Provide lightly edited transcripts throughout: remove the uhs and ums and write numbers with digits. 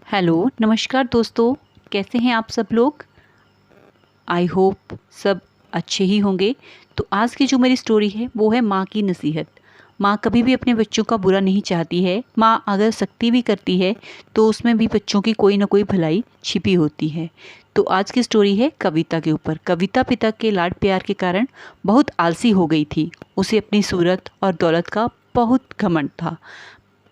Hello, नमस्कार दोस्तों, कैसे हैं आप सब लोग? आई होप सब अच्छे ही होंगे। तो आज की जो मेरी स्टोरी है वो है माँ की नसीहत। माँ कभी भी अपने बच्चों का बुरा नहीं चाहती है। माँ अगर सख्ती भी करती है तो उसमें भी बच्चों की कोई ना कोई भलाई छिपी होती है। तो आज की स्टोरी है कविता के ऊपर। कविता पिता के लाड प्यार के कारण बहुत आलसी हो गई थी। उसे अपनी सूरत और दौलत का बहुत घमंड था।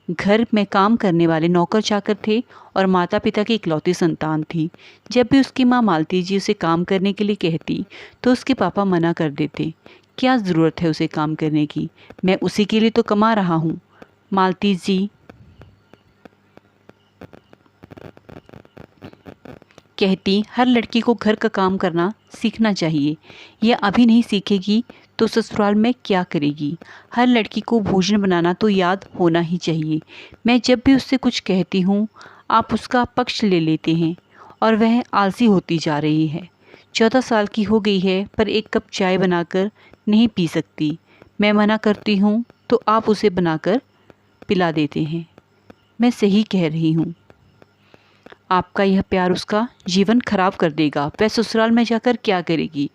घर में काम करने वाले नौकर चाकर थे और माता पिता की इकलौती संतान थी। जब भी उसकी माँ मालती जी उसे काम करने के लिए कहती तो उसके पापा मना कर देते। क्या ज़रूरत है उसे काम करने की, मैं उसी के लिए तो कमा रहा हूँ। मालती जी कहती, हर लड़की को घर का काम करना सीखना चाहिए। यह अभी नहीं सीखेगी तो ससुराल में क्या करेगी। हर लड़की को भोजन बनाना तो याद होना ही चाहिए। मैं जब भी उससे कुछ कहती हूँ आप उसका पक्ष ले लेते हैं और वह आलसी होती जा रही है। 14 साल की हो गई है पर एक कप चाय बनाकर नहीं पी सकती। मैं मना करती हूँ तो आप उसे बनाकर पिला देते हैं। मैं सही कह रही हूँ। आपका यह प्यार उसका जीवन खराब कर देगा। वह ससुराल में जाकर क्या करेगी।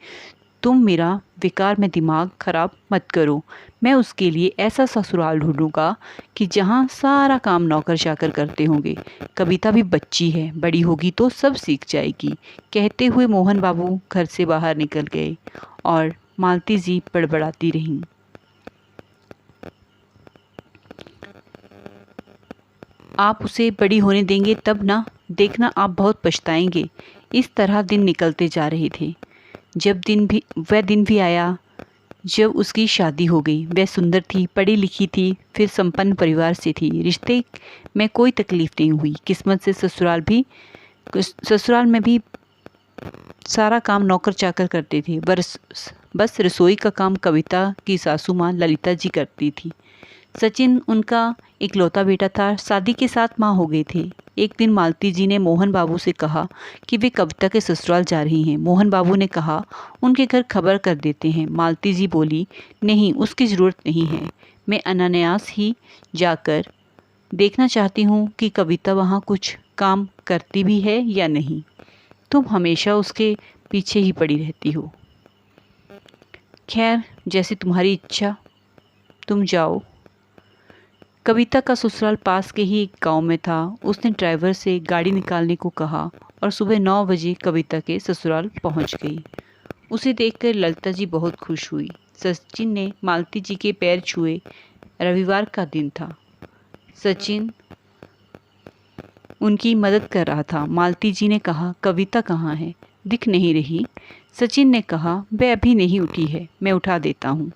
तुम मेरा बेकार में दिमाग खराब मत करो। मैं उसके लिए ऐसा ससुराल ढूंढूंगा कि जहाँ सारा काम नौकर चाकर करते होंगे। कविता भी बच्ची है, बड़ी होगी तो सब सीख जाएगी। कहते हुए मोहन बाबू घर से बाहर निकल गए और मालती जी बड़बड़ाती रहीं। आप उसे बड़ी होने देंगे तब ना, देखना आप बहुत पछताएंगे। इस तरह दिन निकलते जा रहे थे। जब दिन भी आया जब उसकी शादी हो गई। वह सुंदर थी, पढ़ी लिखी थी, फिर संपन्न परिवार से थी। रिश्ते में कोई तकलीफ नहीं हुई। किस्मत से ससुराल में भी सारा काम नौकर चाकर करते थे। बस रसोई का काम कविता की सासू माँ ललिता जी करती थी। सचिन उनका इकलौता बेटा था। शादी के साथ माँ हो गए थे। एक दिन मालती जी ने मोहन बाबू से कहा कि वे कविता के ससुराल जा रही हैं। मोहन बाबू ने कहा उनके घर खबर कर देते हैं। मालती जी बोली, नहीं, उसकी ज़रूरत नहीं है। मैं अनायास ही जाकर देखना चाहती हूँ कि कविता वहाँ कुछ काम करती भी है या नहीं। तुम हमेशा उसके पीछे ही पड़ी रहती हो। खैर, जैसी तुम्हारी इच्छा, तुम जाओ। कविता का ससुराल पास के ही एक गांव में था। उसने ड्राइवर से गाड़ी निकालने को कहा और सुबह 9 बजे कविता के ससुराल पहुंच गई। उसे देखकर ललिता जी बहुत खुश हुई। सचिन ने मालती जी के पैर छुए। रविवार का दिन था। सचिन उनकी मदद कर रहा था। मालती जी ने कहा, कविता कहाँ है, दिख नहीं रही। सचिन ने कहा, वह अभी नहीं उठी है, मैं उठा देता हूँ।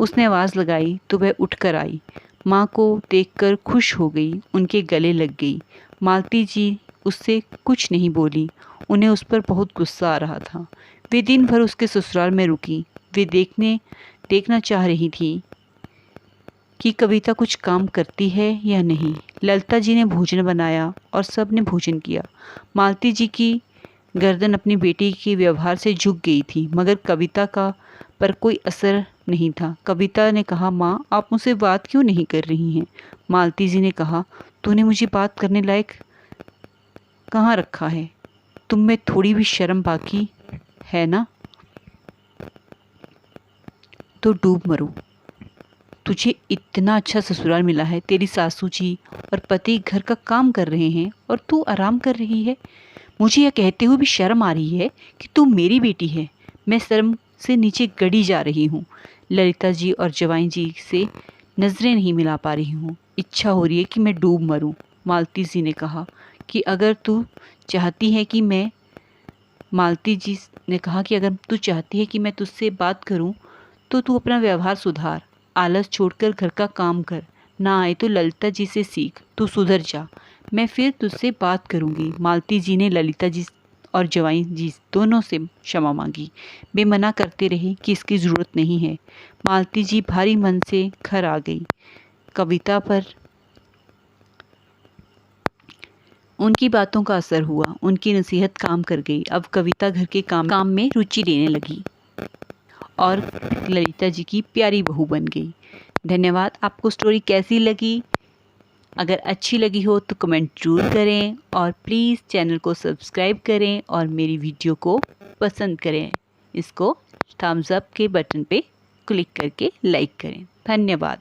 उसने आवाज़ लगाई तो वह उठकर आई। माँ को देखकर खुश हो गई, उनके गले लग गई। मालती जी उससे कुछ नहीं बोली। उन्हें उस पर बहुत गुस्सा आ रहा था। वे दिन भर उसके ससुराल में रुकी। वे देखना चाह रही थी कि कविता कुछ काम करती है या नहीं। ललिता जी ने भोजन बनाया और सब ने भोजन किया। मालती जी की गर्दन अपनी बेटी के व्यवहार से झुक गई थी, मगर कविता का पर कोई असर नहीं था। कविता ने कहा, माँ, आप मुझसे बात क्यों नहीं कर रही हैं। मालती जी ने कहा, तूने मुझे बात करने लायक कहाँ रखा है। तुम में थोड़ी भी शर्म बाकी है ना, तो डूब मरो। तुझे इतना अच्छा ससुराल मिला है। तेरी सासू जी और पति घर का काम कर रहे हैं और तू आराम कर रही है। मुझे यह कहते हुए भी शर्म आ रही है कि तू मेरी बेटी है। मैं शर्म से नीचे गड़ी जा रही हूँ। ललिता जी और जवाई जी से नज़रें नहीं मिला पा रही हूँ। इच्छा हो रही है कि मैं डूब मरूं। मालती जी ने कहा कि अगर तू चाहती है कि मैं मालती जी ने कहा कि अगर तू चाहती है कि मैं तुझसे बात करूं तो तू अपना व्यवहार सुधार। आलस छोड़कर घर का काम कर। ना आए तो ललिता जी से सीख। तू सुधर जा, मैं फिर तुझसे बात करूंगी। मालती जी ने ललिता जी और जवाई जी दोनों से क्षमा मांगी। वे मना करते रहे कि इसकी ज़रूरत नहीं है। मालती जी भारी मन से घर आ गई। कविता पर उनकी बातों का असर हुआ। उनकी नसीहत काम कर गई। अब कविता घर के काम में रुचि लेने लगी और ललिता जी की प्यारी बहू बन गई। धन्यवाद। आपको स्टोरी कैसी लगी अगर अच्छी लगी हो तो कमेंट ज़रूर करें और प्लीज़ चैनल को सब्सक्राइब करें और मेरी वीडियो को पसंद करें। इसको थम्स अप के बटन पे क्लिक करके लाइक करें। धन्यवाद।